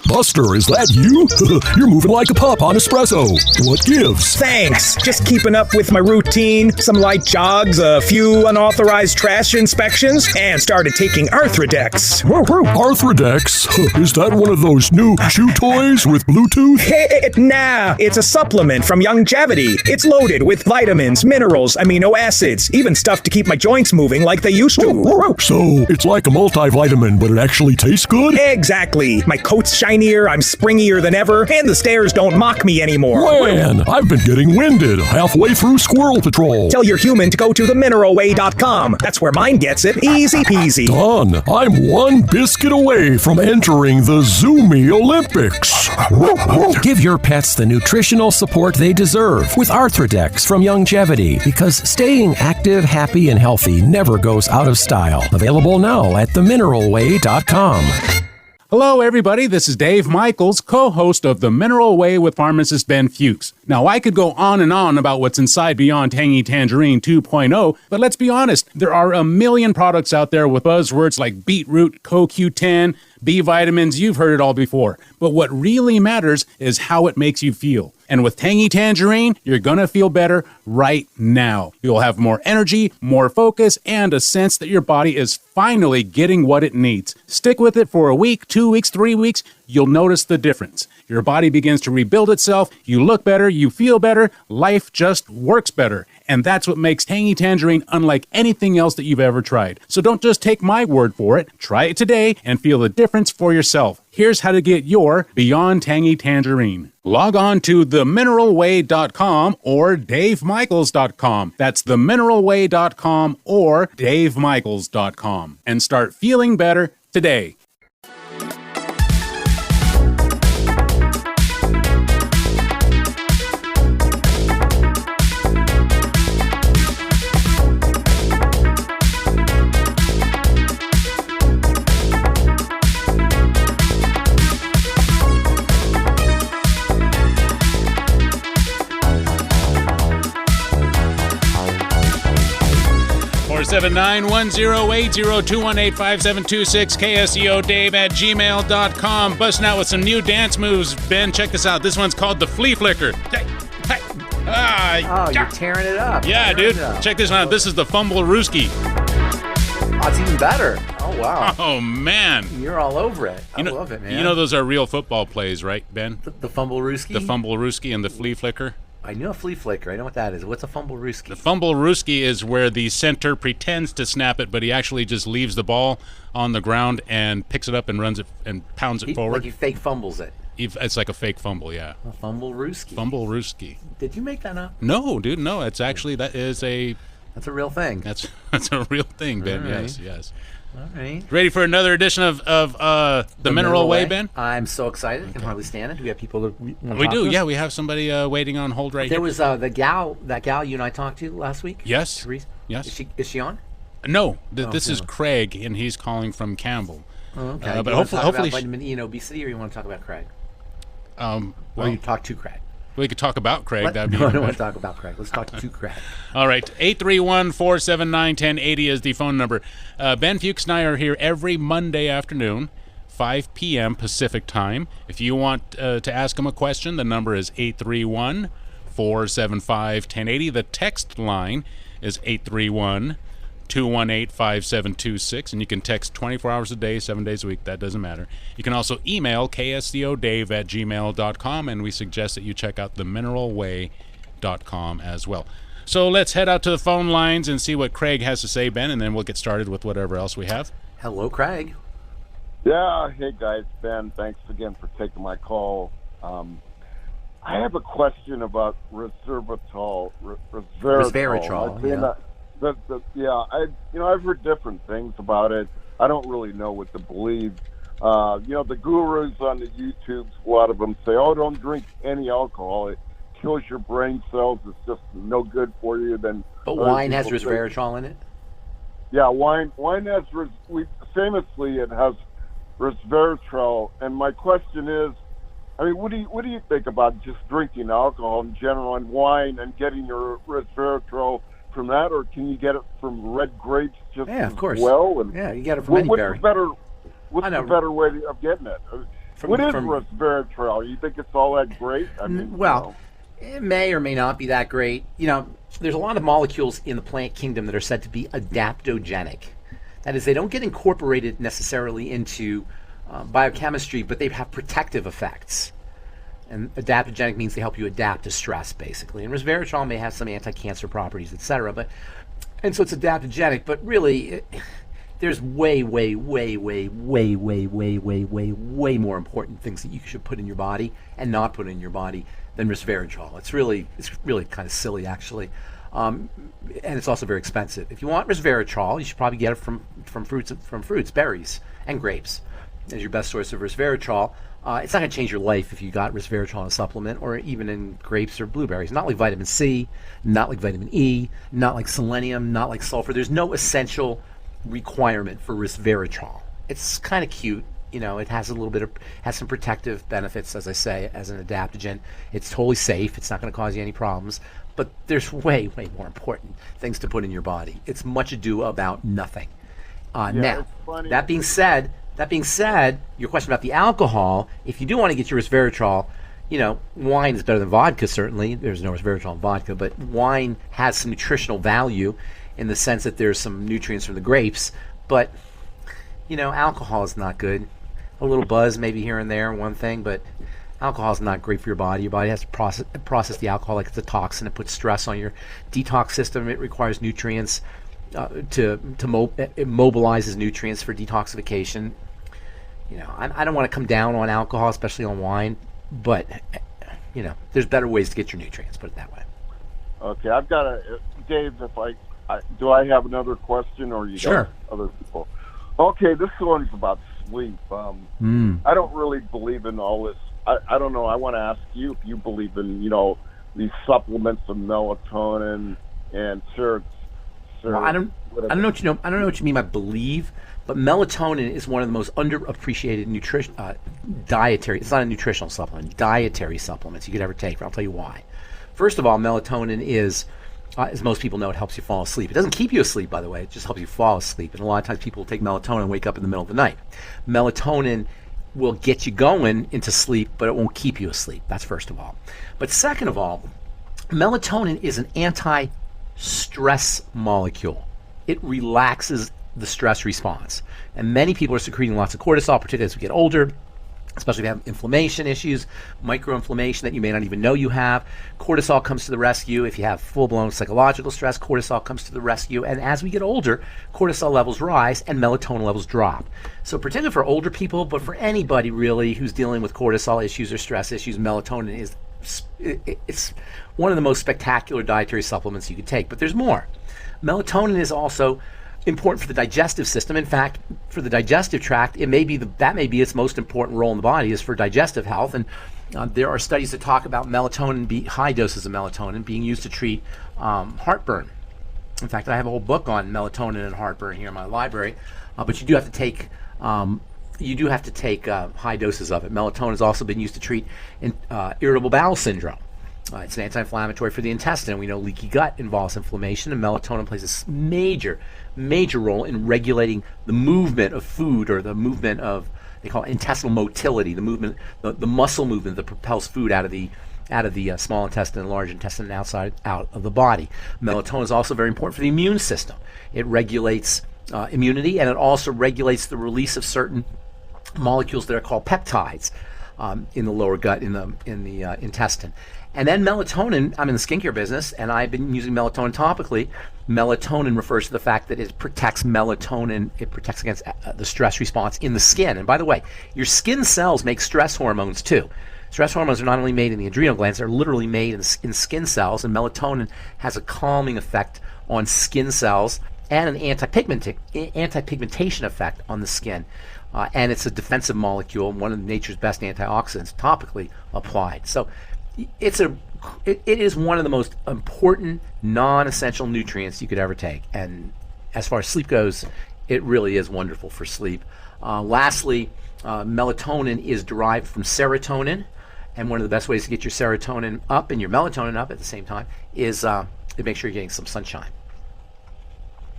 Buster, is that you? You're moving like a pup on espresso. What gives? Thanks. Just keeping up with my routine, some light jogs, a few unauthorized trash inspections, and started taking Arthrodex. Arthrodex? Is that one of those new chew toys with Bluetooth? Nah, it's a supplement from Longevity. It's loaded with vitamins, minerals, amino acids, even stuff to keep my joints moving like they used to. So, it's like a multivitamin, but it actually tastes good? Exactly. My coat's shinier, I'm springier than ever, and the stairs don't mock me anymore. Man, I've been getting winded halfway through Squirrel Patrol. Tell your human to go to themineralway.com. That's where mine gets it. Easy peasy. Done. I'm one biscuit away from entering the Zoomy Olympics. Give your pets the nutritional support they deserve with Arthrodex from Longevity, because staying active, happy, and healthy never goes out of style. Available now at themineralway.com. Hello, everybody. This is Dave Michaels, co-host of The Mineral Way with pharmacist Ben Fuchs. Now, I could go on and on about what's inside Beyond Tangy Tangerine 2.0, but let's be honest, there are a million products out there with buzzwords like beetroot, CoQ10, B vitamins. You've heard it all before. But what really matters is how it makes you feel. And with Tangy Tangerine, you're going to feel better right now. You'll have more energy, more focus, and a sense that your body is finally getting what it needs. Stick with it for a week, 2 weeks, 3 weeks. You'll notice the difference. Your body begins to rebuild itself. You look better. You feel better. Life just works better. And that's what makes Tangy Tangerine unlike anything else that you've ever tried. So don't just take my word for it. Try it today and feel the difference for yourself. Here's how to get your Beyond Tangy Tangerine. Log on to themineralway.com or davemichaels.com. That's themineralway.com or davemichaels.com. And start feeling better today. KSEO Dave at gmail.com. Busting out with some new dance moves. Ben, check this out. This one's called the flea flicker. You're tearing it up. Yeah, dude. Check this out. This is the fumble rooski. Oh, it's even better. Oh, wow. Oh, man. You're all over it. I love it, man. You know those are real football plays, right, Ben? The fumble rooski? The fumble rooski and the flea flicker. I know a flea flicker. I know what that is. What's a fumble rooski? The fumble rooski is where the center pretends to snap it, but he actually just leaves the ball on the ground and picks it up and runs it and pounds it forward. Like he fake fumbles it. It's like a fake fumble, yeah. A fumble rooski. Fumble rooski. Did you make that up? No, dude, no. It's actually, that's a real thing. That's a real thing, Ben. Right. Yes. All right. Ready for another edition of the Mineral Way, Ben? I'm so excited. I can hardly stand it. Do we have people that We do, yeah. We have somebody waiting on hold right there here. There was that gal you and I talked to last week? Yes. Therese? Yes. Is she on? No. This is Craig, and he's calling from Campbell. Oh, okay. But hopefully about vitamin E and obesity, or you want to talk about Craig? Well, or you talk to Craig? We could talk about Craig. That'd be no, I don't want to talk about Craig. Let's talk to Craig. All right. 831-479-1080 is the phone number. Ben Fuchs and I are here every Monday afternoon, 5 p.m. Pacific time. If you want to ask him a question, the number is 831-475-1080. The text line is 831-218-5726, and you can text 24 hours a day, 7 days a week. That doesn't matter. You can also email kscodave@gmail.com, and we suggest that you check out themineralway.com as well. So let's head out to the phone lines and see what Craig has to say, Ben, and then we'll get started with whatever else we have. Hello, Craig. Yeah, hey guys, Ben, thanks again for taking my call. I have a question about resveratrol. Resveratrol, yeah. I've heard different things about it. I don't really know what to believe. The gurus on the YouTubes, a lot of them say, "Oh, don't drink any alcohol. It kills your brain cells. It's just no good for you." Then, but wine has resveratrol in it. Yeah, wine has famously it has resveratrol. And my question is, what do you think about just drinking alcohol in general and wine and getting your resveratrol from that, or can you get it from red grapes just of course. well? And yeah, you get it from any berry. What's the better way of getting it? What is resveratrol? You think it's all that great? I mean, well, it may or may not be that great. There's a lot of molecules in the plant kingdom that are said to be adaptogenic. That is, they don't get incorporated necessarily into biochemistry, but they have protective effects. And adaptogenic means they help you adapt to stress, basically. And resveratrol may have some anti-cancer properties, etc. And so it's adaptogenic, but really, there's way more important things that you should put in your body and not put in your body than resveratrol. It's really kind of silly, actually. And it's also very expensive. If you want resveratrol, you should probably get it from fruits, berries, and grapes as your best source of resveratrol. It's not going to change your life if you got resveratrol in a supplement or even in grapes or blueberries. Not like vitamin C, not like vitamin E, not like selenium, not like sulfur. There's no essential requirement for resveratrol. It's kind of cute. It has some protective benefits, as I say, as an adaptogen. It's totally safe. It's not going to cause you any problems. But there's way more important things to put in your body. It's much ado about nothing. Now, that being said, your question about the alcohol, if you do want to get your resveratrol, wine is better than vodka, certainly. There's no resveratrol in vodka, but wine has some nutritional value in the sense that there's some nutrients from the grapes. But, alcohol is not good. A little buzz maybe here and there, one thing, but alcohol is not great for your body. Your body has to process the alcohol like it's a toxin. It puts stress on your detox system. It requires nutrients it mobilizes nutrients for detoxification. I don't want to come down on alcohol, especially on wine, but there's better ways to get your nutrients. Put it that way. Okay, I've got Dave. Do I have another question, or you sure. got other people? Okay, this one's about sleep. I don't really believe in all this. I don't know. I want to ask you if you believe in these supplements of melatonin and well, I don't know what you mean by believe, but melatonin is one of the most underappreciated dietary. It's not a nutritional supplement. Dietary supplements you could ever take. I'll tell you why. First of all, melatonin is, as most people know, it helps you fall asleep. It doesn't keep you asleep, by the way. It just helps you fall asleep. And a lot of times people will take melatonin and wake up in the middle of the night. Melatonin will get you going into sleep, but it won't keep you asleep. That's first of all. But second of all, melatonin is an anti-stress molecule. It relaxes the stress response. And many people are secreting lots of cortisol, particularly as we get older, especially if you have inflammation issues, microinflammation that you may not even know you have. Cortisol comes to the rescue. If you have full-blown psychological stress, cortisol comes to the rescue. And as we get older, cortisol levels rise and melatonin levels drop. So particularly for older people, but for anybody really who's dealing with cortisol issues or stress issues, melatonin it's one of the most spectacular dietary supplements you could take. But there's more. Melatonin is also important for the digestive system. In fact, for the digestive tract, that may be its most important role in the body is for digestive health. And there are studies that talk about high doses of melatonin being used to treat heartburn. In fact, I have a whole book on melatonin and heartburn here in my library. But you do have to take high doses of it. Melatonin has also been used to treat irritable bowel syndrome. It's an anti-inflammatory for the intestine. We know leaky gut involves inflammation, and melatonin plays a major role in regulating the movement of food, or the movement of, they call it intestinal motility, the muscle movement that propels food out of the small intestine and large intestine and out of the body. Melatonin is also very important for the immune system. It regulates immunity, and it also regulates the release of certain molecules that are called peptides in the lower gut, in the intestine. And then melatonin, I'm in the skincare business, and I've been using melatonin topically. Melatonin refers to the fact that it protects against the stress response in the skin. And by the way, your skin cells make stress hormones too. Stress hormones are not only made in the adrenal glands, they're literally made in skin cells, and melatonin has a calming effect on skin cells and an anti-pigmentation effect on the skin. And it's a defensive molecule, one of nature's best antioxidants, topically applied. So it is one of the most important non-essential nutrients you could ever take. And as far as sleep goes, it really is wonderful for sleep. Lastly, melatonin is derived from serotonin. And one of the best ways to get your serotonin up and your melatonin up at the same time is to make sure you're getting some sunshine.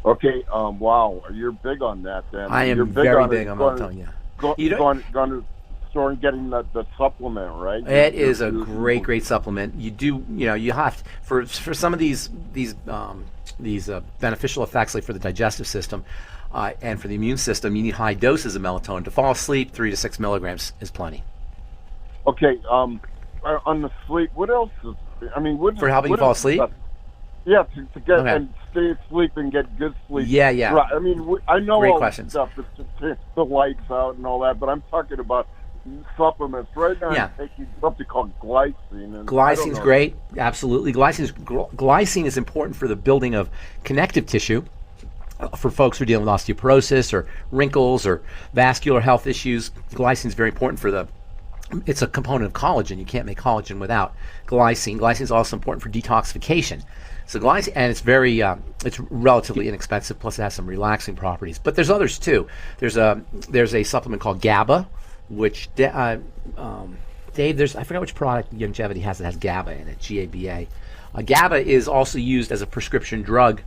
Okay, wow, you're big on that then. I am very big on melatonin, yeah. Going to store and getting the supplement, right? It is a great supplement. You have to, for some of these beneficial effects, like for the digestive system and for the immune system, you need high doses of melatonin. To fall asleep, 3 to 6 milligrams is plenty. Okay. On the sleep, what else is? I mean, for helping you fall asleep. Yeah, to get and stay asleep and get good sleep. Yeah. Right. I mean, I know Great all questions. this stuff, the lights out and all that, but I'm talking about supplements. Right now I'm taking something called glycine. And Glycine's great. Absolutely. Glycine is important for the building of connective tissue. For folks who are dealing with osteoporosis or wrinkles or vascular health issues, glycine is very important it's a component of collagen. You can't make collagen without glycine. Glycine is also important for detoxification. So glycine, and it's it's relatively inexpensive. Plus, it has some relaxing properties. But there's others too. There's a supplement called GABA, which Dave, I forgot which product Longevity has that has GABA in it. GABA. GABA is also used as a prescription drug.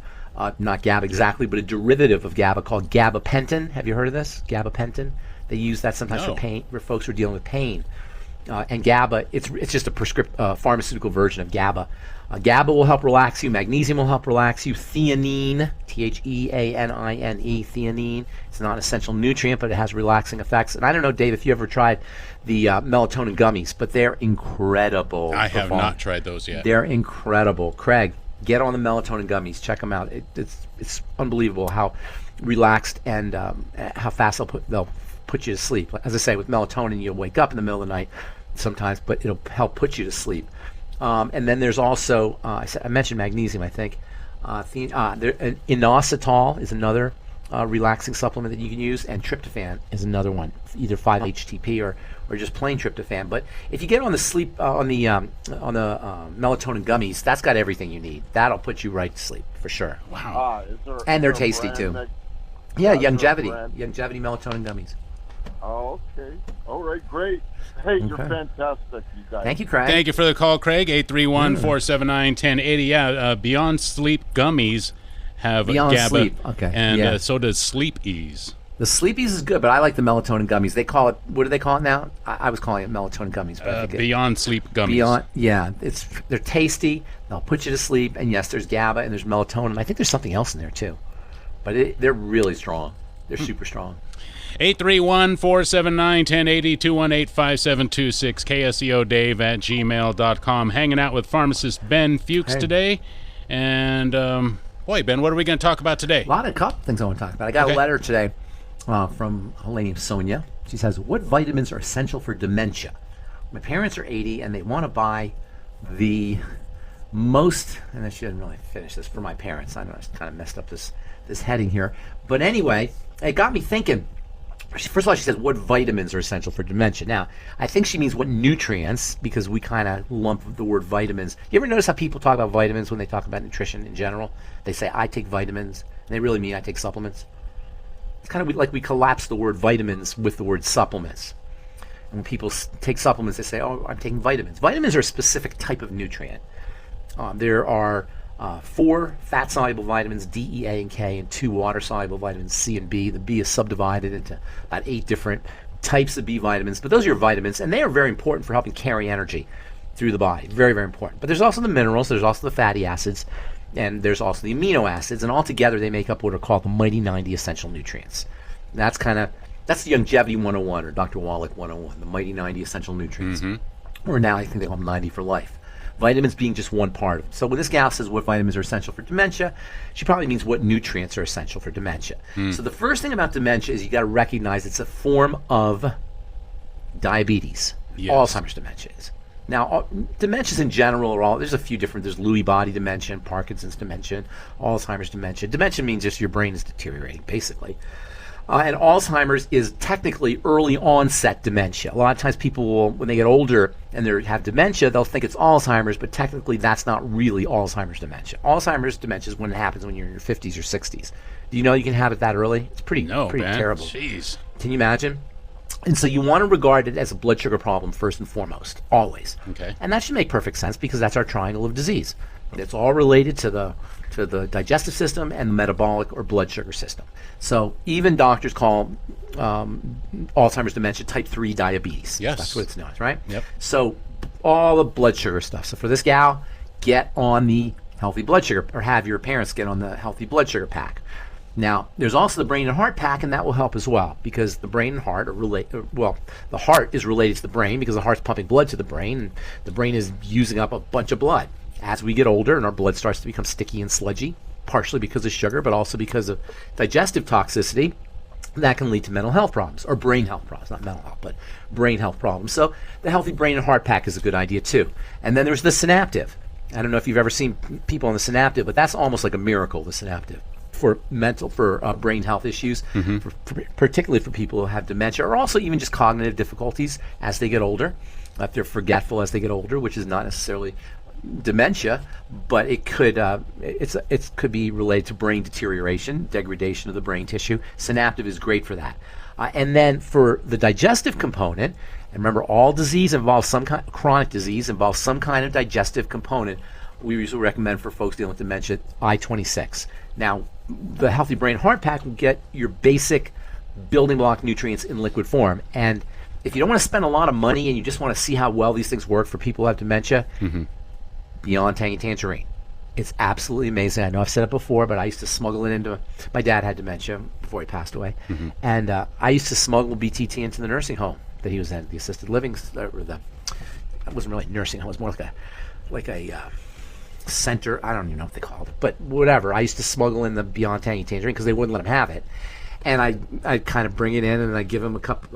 Not GABA exactly, but a derivative of GABA called gabapentin. Have you heard of this? Gabapentin. They use that sometimes for pain, for folks who are dealing with pain. And GABA, it's just a pharmaceutical version of GABA. GABA will help relax you. Magnesium will help relax you. Theanine, Theanine, theanine. It's not an essential nutrient, but it has relaxing effects. And I don't know, Dave, if you ever tried the melatonin gummies, but they're incredible. I have not tried those yet. They're incredible. Craig, get on the melatonin gummies. Check them out. It's unbelievable how relaxed and how fast they'll put you to sleep. As I say, with melatonin, you'll wake up in the middle of the night sometimes, but it'll help put you to sleep. And then there's also, I mentioned magnesium, I think. Inositol is another relaxing supplement that you can use, and tryptophan is another one, either 5-HTP or just plain tryptophan. But if you get on the sleep on the melatonin gummies, that's got everything you need. That'll put you right to sleep for sure. Wow. And they're tasty too. Longevity melatonin gummies. Oh, okay. All right, great. Hey, you're fantastic, you guys. Thank you, Craig. Thank you for the call, Craig. 831-479-1080. Yeah, Beyond Sleep gummies have Beyond GABA. Sleep. Okay. And so does Sleep Ease. The Sleep Ease is good, but I like the melatonin gummies. They call it, what do they call it now? I was calling it melatonin gummies. But I think Beyond Sleep gummies. They're tasty. They'll put you to sleep. And yes, there's GABA and there's melatonin. I think there's something else in there too. But they're really strong. They're super strong. 831-479-1080, 218-5726, KSEODave@gmail.com. Hanging out with pharmacist Ben Fuchs today. And, boy, Ben, what are we going to talk about today? A couple things I want to talk about. I got a letter today from a lady named Sonia. She says, what vitamins are essential for dementia? My parents are 80, and they want to buy the most, and I shouldn't really finish this for my parents. I know I kind of messed up this heading here. But anyway, it got me thinking. First of all, she says, what vitamins are essential for dementia? Now, I think she means what nutrients, because we kind of lump the word vitamins. You ever notice how people talk about vitamins when they talk about nutrition in general? They say, I take vitamins, and they really mean I take supplements. It's kind of like we collapse the word vitamins with the word supplements. And when people take supplements, they say, oh, I'm taking vitamins. Vitamins are a specific type of nutrient. There are 4 fat-soluble vitamins, D, E, A, and K, and 2 water-soluble vitamins, C and B. The B is subdivided into about 8 different types of B vitamins. But those are your vitamins, and they are very important for helping carry energy through the body. Very, very important. But there's also the minerals, there's also the fatty acids, and there's also the amino acids, and altogether they make up what are called the mighty 90 essential nutrients. And that's the Longevity 101, or Dr. Wallach 101, the mighty 90 essential nutrients. Or now I think they call them 90 for life. Vitamins being just one part of it. So when this gal says what vitamins are essential for dementia, she probably means what nutrients are essential for dementia. So the first thing about dementia is you got to recognize it's a form of diabetes. Yes. Alzheimer's dementia is. Now, dementias in general there's a few different, there's Lewy body dementia, Parkinson's dementia, Alzheimer's dementia. Dementia means just your brain is deteriorating, basically. And Alzheimer's is technically early onset dementia. A lot of times people will, when they get older and they have dementia, they'll think it's Alzheimer's, but technically that's not really Alzheimer's dementia. Alzheimer's dementia is when it happens when you're in your 50s or 60s. Do you know you can have it that early? It's pretty terrible. Jeez. Can you imagine? And so you want to regard it as a blood sugar problem first and foremost, always. Okay. And that should make perfect sense because that's our triangle of disease. It's all related to the digestive system and the metabolic or blood sugar system. So even doctors call Alzheimer's dementia type 3 diabetes. Yes. That's what it's known as, right? Yep. So all the blood sugar stuff. So for this gal, get on the healthy blood sugar, or have your parents get on the healthy blood sugar pack. Now, there's also the brain and heart pack, and that will help as well, because the brain and heart are the heart is related to the brain because the heart's pumping blood to the brain, and the brain is using up a bunch of blood. As we get older and our blood starts to become sticky and sludgy, partially because of sugar, but also because of digestive toxicity, that can lead to mental health problems, or brain health problems, not mental health, but brain health problems. So the healthy brain and heart pack is a good idea too. And then there's the Synaptive. I don't know if you've ever seen people on the Synaptive, but that's almost like a miracle, the Synaptive, for brain health issues, particularly for people who have dementia, or also even just cognitive difficulties as they get older, if they're forgetful as they get older, which is not necessarily dementia, but it could it could be related to brain deterioration, degradation of the brain tissue. Synaptive is great for that. And then for the digestive component, and remember, all disease involves some kind, chronic disease involves some kind of digestive component. We usually recommend for folks dealing with dementia I-26. Now, the Healthy Brain Heart Pack will get your basic building block nutrients in liquid form. And if you don't want to spend a lot of money and you just want to see how well these things work for people who have dementia, Beyond Tangy Tangerine. It's absolutely amazing. I know I've said it before, but I used to smuggle it into, my dad had dementia before he passed away, and I used to smuggle BTT into the nursing home that he was in, the assisted living, or it wasn't really nursing home, it was more like a center, I don't even know what they called it, but whatever. I used to smuggle in the Beyond Tangy Tangerine because they wouldn't let him have it, and I'd kind of bring it in and I'd give him a cup,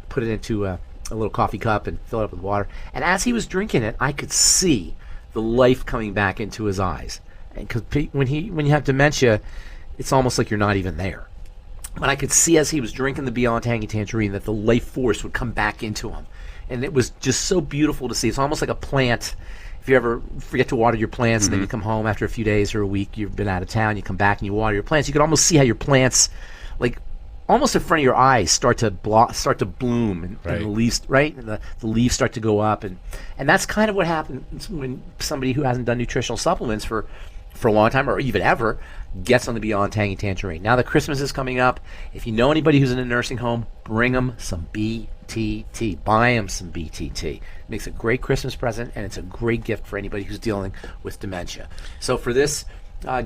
put it into a little coffee cup and fill it up with water, and as he was drinking it, I could see the life coming back into his eyes. And because when you have dementia, it's almost like you're not even there. But I could see as he was drinking the Beyond Tangy Tangerine that the life force would come back into him. And it was just so beautiful to see. It's almost like a plant. If you ever forget to water your plants and then you come home after a few days or a week, you've been out of town, you come back and you water your plants, you could almost see how your plants, like almost in front of your eyes, start to bloom, and the leaves, and the leaves start to go up, and that's kind of what happens when somebody who hasn't done nutritional supplements for a long time or even ever gets on the Beyond Tangy Tangerine. Now that Christmas is coming up, if you know anybody who's in a nursing home, bring them some BTT. Buy them some BTT. It makes a great Christmas present, and it's a great gift for anybody who's dealing with dementia. So for this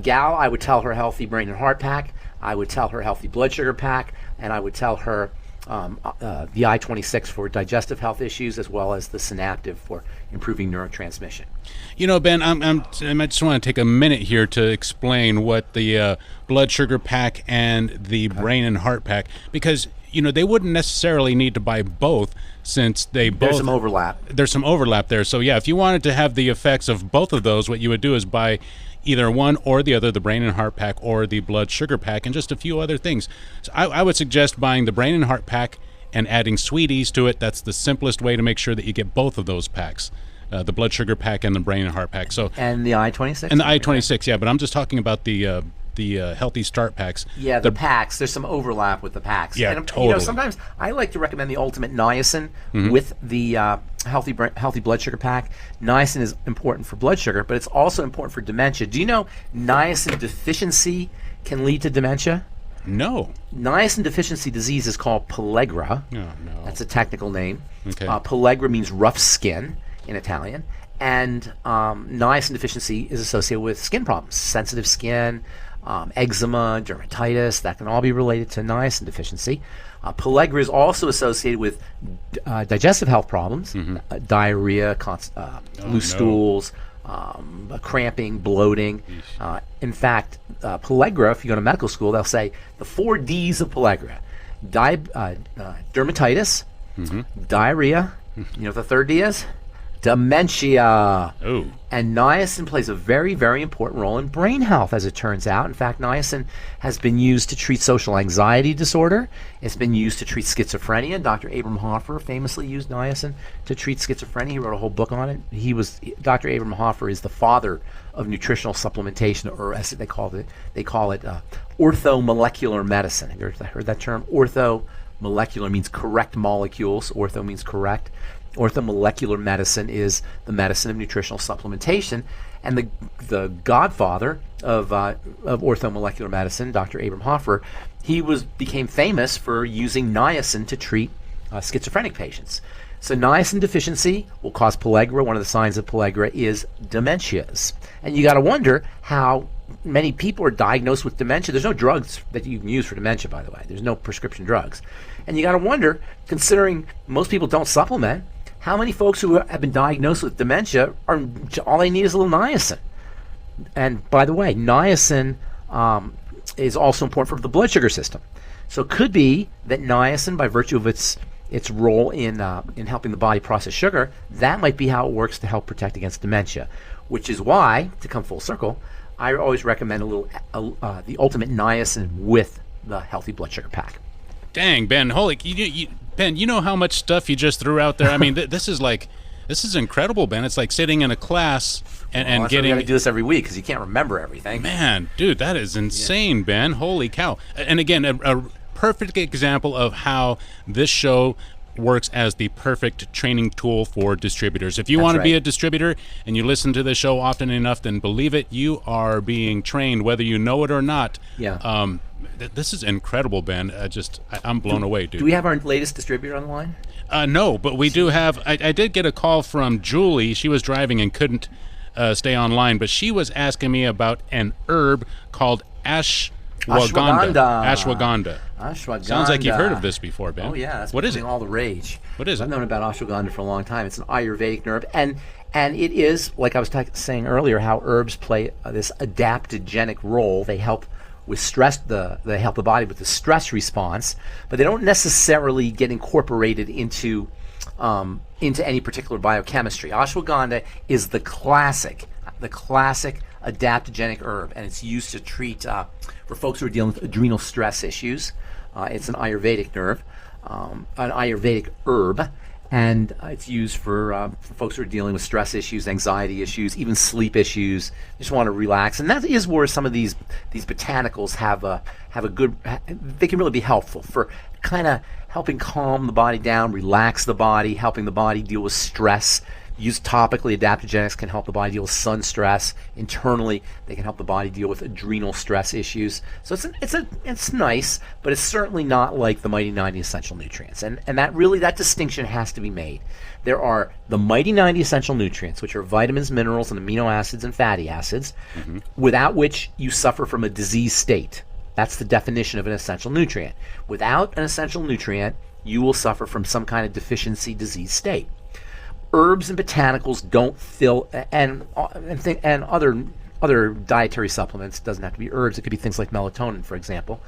gal, I would tell her Healthy Brain and Heart Pack. I would tell her Healthy Blood Sugar Pack, and I would tell her the I-26 for digestive health issues, as well as the Synaptive for improving neurotransmission. You know, Ben, I just want to take a minute here to explain what the blood sugar pack and the brain and heart pack, because they wouldn't necessarily need to buy both, since there's some overlap. There's some overlap there. So yeah, if you wanted to have the effects of both of those, what you would do is buy either one or the other, the brain and heart pack or the blood sugar pack, and just a few other things. So I would suggest buying the brain and heart pack and adding sweeties to it. That's the simplest way to make sure that you get both of those packs, the blood sugar pack and the brain and heart pack. So and the I-26. And the I-26, yeah. But I'm just talking about the healthy start packs. Yeah, the packs. There's some overlap with the packs. Yeah, and, totally. Sometimes I like to recommend the Ultimate Niacin with the healthy blood sugar pack. Niacin is important for blood sugar, but it's also important for dementia. Do you know niacin deficiency can lead to dementia? No. Niacin deficiency disease is called pellagra. Oh, no. That's a technical name. Okay. Pellagra means rough skin in Italian. And niacin deficiency is associated with skin problems, sensitive skin, eczema, dermatitis. That can all be related to niacin deficiency. Pellagra is also associated with digestive health problems, diarrhea, loose stools, cramping, bloating. In fact, pellagra, if you go to medical school, they'll say the 4 Ds of pellagra: dermatitis, diarrhea. You know what the third D is? Dementia. Oh. And niacin plays a very, very important role in brain health, as it turns out. In fact, niacin has been used to treat social anxiety disorder. It's been used to treat schizophrenia. Dr. Abram Hoffer famously used niacin to treat schizophrenia. He wrote a whole book on it. Dr. Abram Hoffer is the father of nutritional supplementation, or as they call it orthomolecular medicine. Have you heard that term? Orthomolecular means correct molecules. Ortho means correct. Orthomolecular medicine is the medicine of nutritional supplementation, and the godfather of orthomolecular medicine, Dr. Abram Hoffer, he became famous for using niacin to treat schizophrenic patients. So niacin deficiency will cause pellagra. One of the signs of pellagra is dementias. And you got to wonder how many people are diagnosed with dementia. There's no drugs that you can use for dementia, by the way. There's no prescription drugs. And you got to wonder, considering most people don't supplement, how many folks who have been diagnosed with dementia all they need is a little niacin. And by the way, niacin is also important for the blood sugar system. So it could be that niacin, by virtue of its role in helping the body process sugar, that might be how it works to help protect against dementia. Which is why, to come full circle, I always recommend the ultimate niacin with the healthy blood sugar pack. Dang, Ben, Ben, you know how much stuff you just threw out there? I mean, this is incredible, Ben. It's like sitting in a class and getting... We got to do this every week because you can't remember everything. Man, dude, that is insane, Ben. Holy cow. And again, a perfect example of how this show works as the perfect training tool for distributors. If you want to be a distributor and you listen to the show often enough, then believe it, you are being trained, whether you know it or not. Yeah. This is incredible, Ben. I'm blown away, dude. Do we have our latest distributor on the line? No, but we do have... I did get a call from Julie. She was driving and couldn't stay online, but she was asking me about an herb called ashwagandha. Ashwagandha. Sounds like you've heard of this before, Ben. Oh, yeah. That's what is it? All the rage. What is it? I've known about ashwagandha for a long time. It's an Ayurvedic herb. And it is, like I was saying earlier, how herbs play this adaptogenic role. They help with stress. They help the body with the stress response, but they don't necessarily get incorporated into any particular biochemistry. Ashwagandha is the classic adaptogenic herb, and it's used to treat for folks who are dealing with adrenal stress issues. It's an Ayurvedic herb, and it's used for folks who are dealing with stress issues, anxiety issues, even sleep issues. Just want to relax, and that is where some of these botanicals have a good. They can really be helpful for kind of helping calm the body down, relax the body, helping the body deal with stress. Used topically, adaptogenics can help the body deal with sun stress. Internally, they can help the body deal with adrenal stress issues. So it's nice, but it's certainly not like the Mighty 90 Essential Nutrients. And that distinction has to be made. There are the Mighty 90 Essential Nutrients, which are vitamins, minerals, and amino acids and fatty acids, without which you suffer from a disease state. That's the definition of an essential nutrient. Without an essential nutrient, you will suffer from some kind of deficiency disease state. Herbs and botanicals don't fill, and other dietary supplements, doesn't have to be herbs, it could be things like melatonin, for example.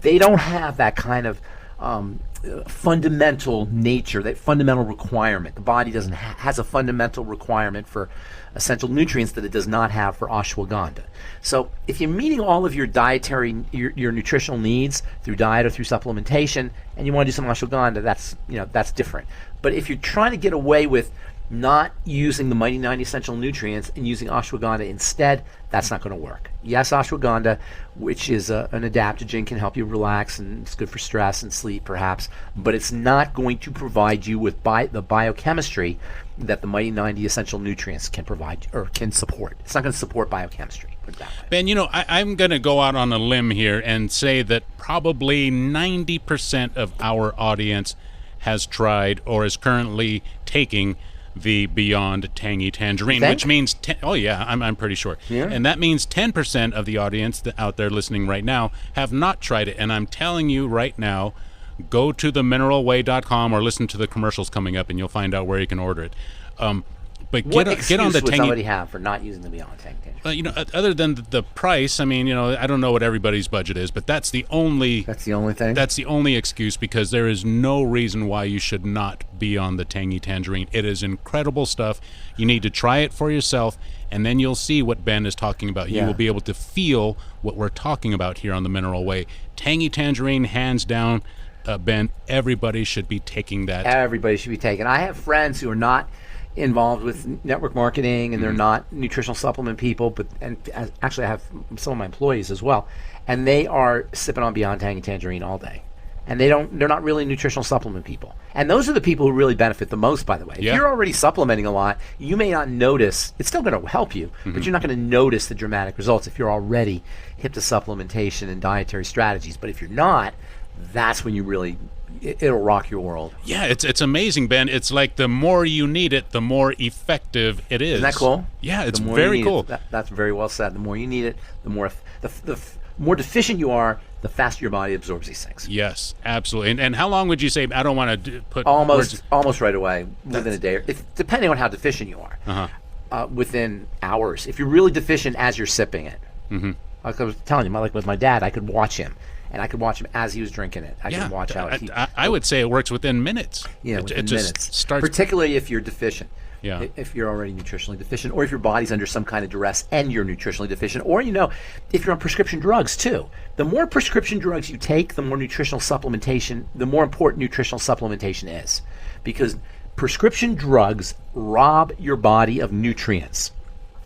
They don't have that kind of fundamental nature, that fundamental requirement. The body has a fundamental requirement for essential nutrients that it does not have for ashwagandha. So if you're meeting all of your dietary, your nutritional needs through diet or through supplementation, and you want to do some ashwagandha, that's different. But if you're trying to get away with not using the Mighty 90 Essential Nutrients and using ashwagandha instead, that's not going to work. Yes, ashwagandha, which is an adaptogen, can help you relax, and it's good for stress and sleep perhaps, but it's not going to provide you with the biochemistry that the Mighty 90 Essential Nutrients can provide or can support. It's not going to support biochemistry. Put it that way. Ben, I'm going to go out on a limb here and say that probably 90% of our audience has tried or is currently taking the Beyond Tangy Tangerine, which means I'm pretty sure. Yeah. And that means 10% of the audience out there listening right now have not tried it. And I'm telling you right now, go to themineralway.com or listen to the commercials coming up, and you'll find out where you can order it. But get on the Tangy. What would somebody have for not using the Beyond Tangy Tangerine? Other than the price, I mean, I don't know what everybody's budget is, but that's the only. That's the only thing. That's the only excuse, because there is no reason why you should not be on the Tangy Tangerine. It is incredible stuff. You need to try it for yourself, and then you'll see what Ben is talking about. You will be able to feel what we're talking about here on the Mineral Way. Tangy Tangerine, hands down. Ben, everybody should be taking that. Everybody should be taking. I have friends who are not involved with network marketing, and they're not nutritional supplement people, and actually I have some of my employees as well, and they are sipping on Beyond Tangy Tangerine all day, and they're not really nutritional supplement people. And those are the people who really benefit the most, by the way. If Yeah. you're already supplementing a lot, you may not notice. It's still going to help you, but you're not going to notice the dramatic results if you're already hip to supplementation and dietary strategies. But if you're not, that's when you really it'll rock your world. Yeah, it's amazing, Ben. It's like the more you need it, the more effective it is. Isn't that cool? Yeah, it's The more you very need cool. it, that's very well said. The more you need it, the more the more deficient you are, the faster your body absorbs these things. Yes, absolutely. And how long would you say? I don't want to put Almost words. right away, within a day, or depending on how deficient you are. Uh-huh. Within hours. If you're really deficient as you're sipping it, like I was telling you, like with my dad, I could watch him, and I could watch him as he was drinking it. I could watch how he. I would say it works within minutes. Yeah, it within just minutes. starts. Particularly if you're deficient. Yeah. If you're already nutritionally deficient, or if your body's under some kind of duress and you're nutritionally deficient, or if you're on prescription drugs too. The more prescription drugs you take, the more nutritional supplementation, the more important nutritional supplementation is, because prescription drugs rob your body of nutrients.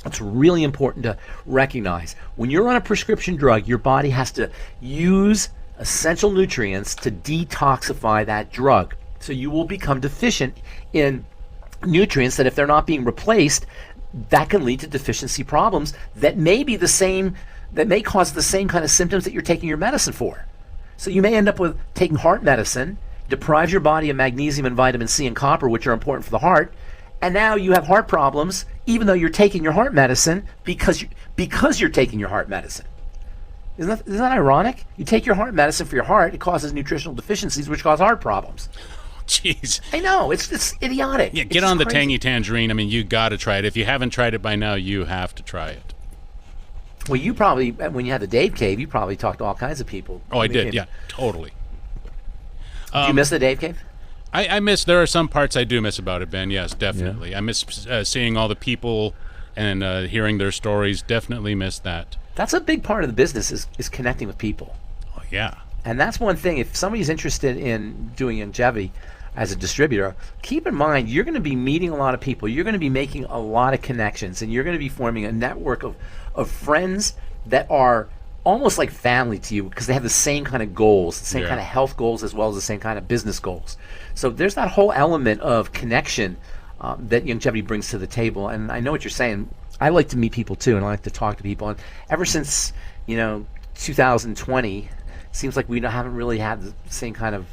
It's really important to recognize. When you're on a prescription drug, your body has to use essential nutrients to detoxify that drug. So you will become deficient in nutrients that, if they're not being replaced, that can lead to deficiency problems that may be that may cause the same kind of symptoms that you're taking your medicine for. So you may end up with taking heart medicine, deprives your body of magnesium and vitamin C and copper, which are important for the heart, and now you have heart problems even though you're taking your heart medicine because you're taking your heart medicine. Isn't that ironic? You take your heart medicine for your heart, it causes nutritional deficiencies which cause heart problems. Jeez. I know, it's idiotic. Yeah, It's get on the crazy. tangy tangerine. I mean, you got to try it. If you haven't tried it by now, you have to try it. Well, you probably, when you had the Dave Cave, you probably talked to all kinds of people. Oh, I did. Yeah, totally. Did you miss the Dave Cave? I miss. There are some parts I do miss about it, Ben. Yes, definitely. Yeah. I miss seeing all the people and hearing their stories. Definitely miss that. That's a big part of the business is connecting with people. Oh, yeah. And that's one thing. If somebody's interested in doing longevity as a distributor, keep in mind you're going to be meeting a lot of people. You're going to be making a lot of connections, and you're going to be forming a network of friends that are almost like family to you because they have the same kind of goals, the same kind of health goals, as well as the same kind of business goals. So there's that whole element of connection that longevity brings to the table. And I know what you're saying. I like to meet people too, and I like to talk to people. And ever since 2020, seems like we haven't really had the same kind of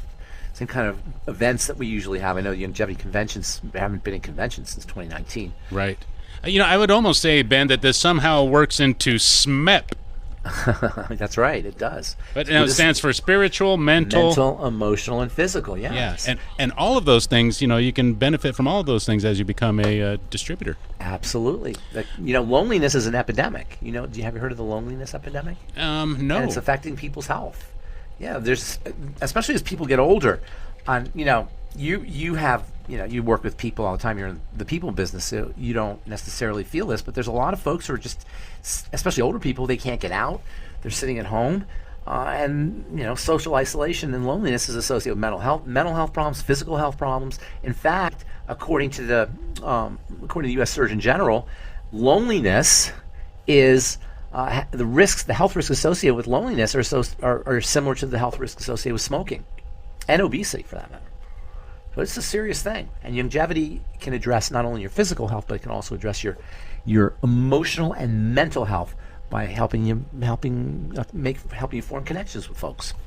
events that we usually have. I know the longevity conventions haven't been in conventions since 2019. Right. I would almost say, Ben, that this somehow works into SMEP. That's right, it does. But it stands for spiritual, mental, emotional, and physical. Yes, and all of those things. You can benefit from all of those things as you become a distributor. Absolutely. Loneliness is an epidemic. Have you heard of the loneliness epidemic? No. And it's affecting people's health. Yeah, there's, especially as people get older. You work with people all the time. You're in the people business, so you don't necessarily feel this, but there's a lot of folks who are just, especially older people, they can't get out. They're sitting at home, and social isolation and loneliness is associated with mental health problems, physical health problems. In fact, according to the U.S. Surgeon General, loneliness is the health risks associated with loneliness are similar to the health risks associated with smoking and obesity, for that matter. So it's a serious thing, and longevity can address not only your physical health, but it can also address your emotional and mental health by helping you form connections with folks. Do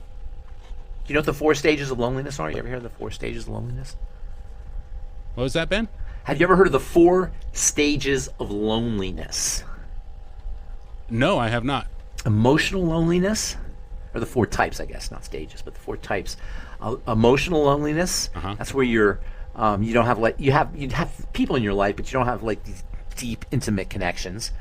you know what the 4 stages of loneliness are? You ever heard of the 4 stages of loneliness? What was that, Ben? Have you ever heard of the 4 stages of loneliness? No, I have not. Emotional loneliness, or the 4 types, I guess, not stages, but the 4 types. Emotional loneliness. That's where you don't have you have people in your life, but you don't have these deep, intimate connections.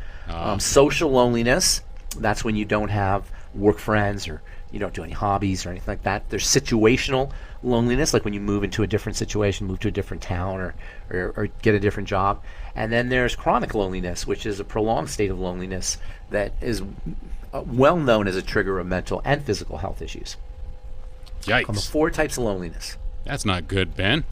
Social loneliness. That's when you don't have work friends, or you don't do any hobbies or anything like that. There's situational loneliness, like when you move into a different situation, move to a different town, or get a different job. And then there's chronic loneliness, which is a prolonged state of loneliness that is well known as a trigger of mental and physical health issues. Yikes. On the 4 types of loneliness. That's not good, Ben.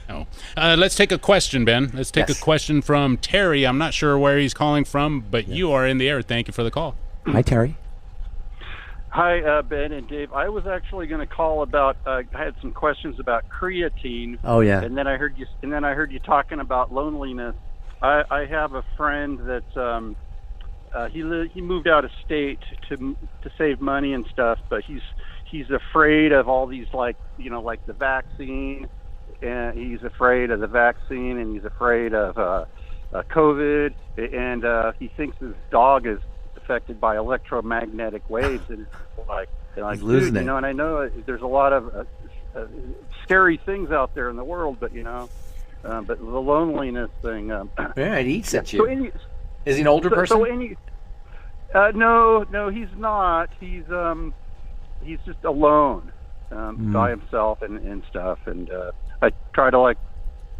No. Let's take a question, Ben. Let's take a question from Terry. I'm not sure where he's calling from, but you are in the air. Thank you for the call. Hi, Terry. Hi, Ben and Dave. I was actually going to call about. I had some questions about creatine. Oh yeah. And then I heard you. And then I heard you talking about loneliness. I have a friend that he moved out of state to save money and stuff, but he's afraid of all these, like the vaccine, and he's afraid of the vaccine, and he's afraid of COVID, and he thinks his dog is affected by electromagnetic waves, and it's like He's losing dude, it. and I know there's a lot of scary things out there in the world, but but the loneliness thing. Yeah, it eats at you. So Is he an older person? No, he's not. He's just alone, by himself and stuff. And I try to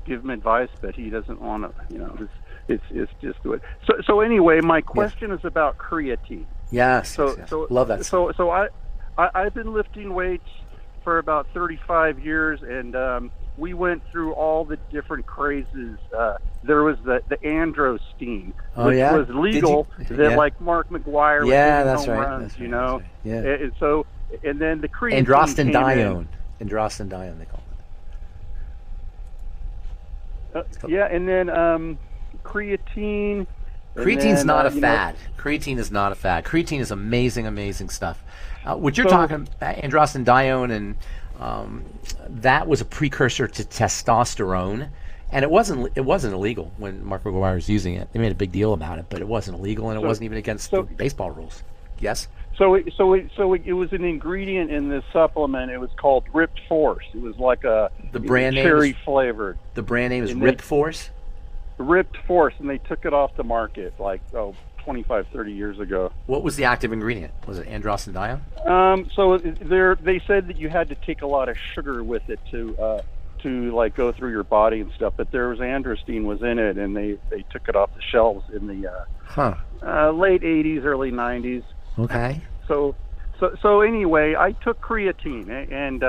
give him advice, but he doesn't want to. It's just do it. So anyway, my question is about creatine. Yes. So love that. So I've been lifting weights for about 35 years, and we went through all the different crazes. There was the androstenedione, which was legal. Like Mark McGuire was hitting home runs, That's right. Yeah. And then the creatine Androstenedione, they call it. And then creatine. Creatine's not a fad. Creatine is not a fad. Creatine is amazing stuff. What you're talking about, androstenedione, and that was a precursor to testosterone, and it wasn't illegal when Mark McGuire was using it. They made a big deal about it, but it wasn't illegal, and it wasn't even against the baseball rules. Yes. So it was an ingredient in this supplement. It was called Ripped Force. It was like cherry flavored. The brand name is Ripped Force. Ripped Force, and they took it off the market 25, 30 years ago. What was the active ingredient? Was it androstenedione? So they said that you had to take a lot of sugar with it to go through your body and stuff. But there was androstenedione was in it, and they took it off the shelves in the late 80s, early 90s. Okay. So anyway, I took creatine, and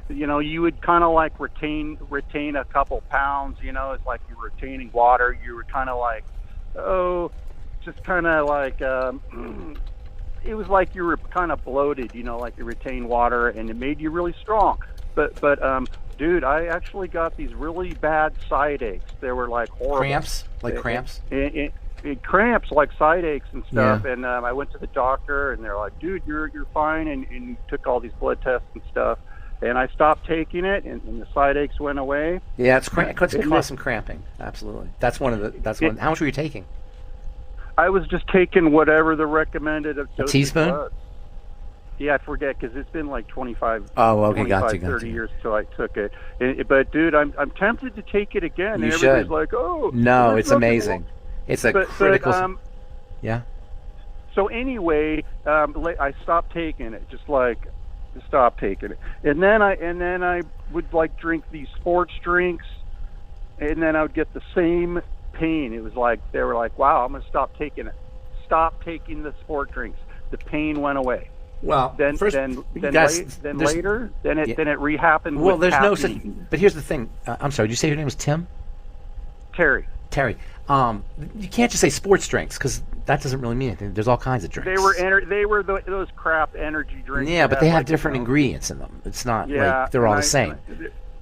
you would kind of retain a couple pounds. It's like you're retaining water. You were kind of it was like you were kind of bloated, like you retain water, and it made you really strong. But dude, I actually got these really bad side aches. They were horrible. Cramps? Cramps? Cramps, like side aches and stuff. Yeah. And I went to the doctor, and they're like, dude, you're fine, and took all these blood tests and stuff. And I stopped taking it, and the side aches went away. Yeah, it could cause some cramping. Absolutely. That's one. How much were you taking? I was just taking whatever the recommended of a teaspoon. Was. Yeah, I forget, because it's been 25, oh, okay, 25 30 years till I took it. But dude, I'm tempted to take it again. You and should. Everybody's like, oh, no, it's amazing. It's a critical. Yeah. So anyway, I stopped taking it. Stop taking it, and then I would drink these sports drinks, and then I would get the same pain. It was they were like, wow, I'm gonna stop taking it. Stop taking the sport drinks. The pain went away. Well, then later it re-happened. Well, there's no such. But here's the thing. I'm sorry. Did you say your name was Tim? Terry. You can't just say sports drinks, because that doesn't really mean anything. There's all kinds of drinks. They were those crap energy drinks. Yeah, but they have different ingredients in them. It's not they're all the same.